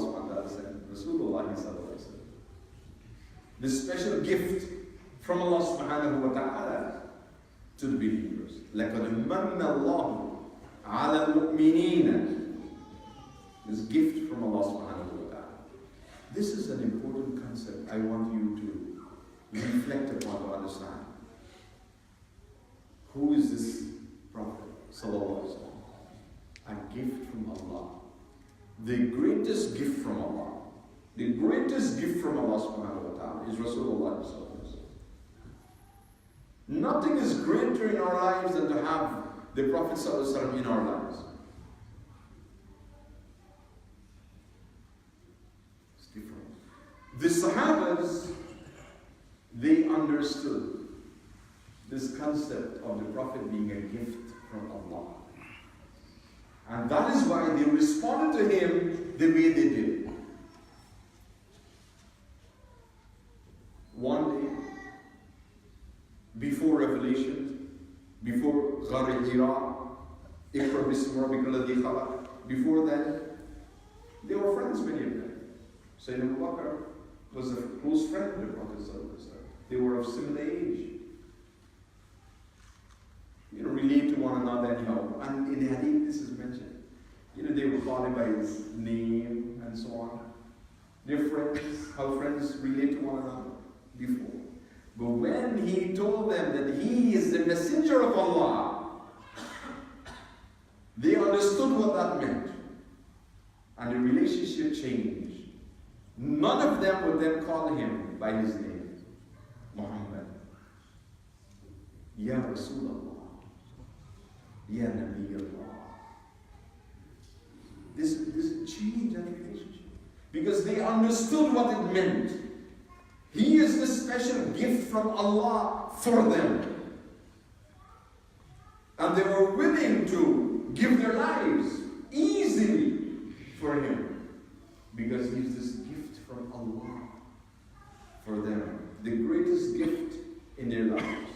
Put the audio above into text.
subhanahu wa ta'ala sent Rasūlullāh sallallahu alaihi wasallam. This special gift from Allah subhanahu wa ta'ala to the believers. لَقَدْ مَنَّ اللَّهُ عَلَى الْمُؤْمِنِينَ. This gift from Allah subhanahu wa ta'ala. This is an important concept I want you to reflect upon to understand. Who is this Prophet sallallahu alaihi wasallam? A gift from Allah. The greatest gift from Allah. The greatest gift from Allah subhanahu wa ta'ala is Rasūlullāh sallallahu alaihi wasallam. Nothing is greater in our lives than to have the Prophet sallallahu alaihi wasallam in our lives. It's different. The Sahabas, they understood this concept of the Prophet being a gift from Allah. And that is why they responded to him the way they did. One day, before revelation, before Ghar al-Hira, Iqra bismi rabbika alladhi khalaq, before then, they were friends, many of them. Sayyidina Abu Bakr was a close friend of the Prophet sallallahu alaihi wasallam. They were of similar age. Relate to one another anyhow. And in the hadith this is mentioned. They were called by his name and so on. They're friends, how friends relate to one another before. But when he told them that he is the messenger of Allah, they understood what that meant. And the relationship changed. None of them would then call him by his name. Muhammad. Ya Rasūlullāh. Ya Nabi Allah. This changed that relationship. Because they understood what it meant. He is the special gift from Allah for them. And they were willing to give their lives easily for him. Because he is this gift from Allah for them. The greatest gift in their lives.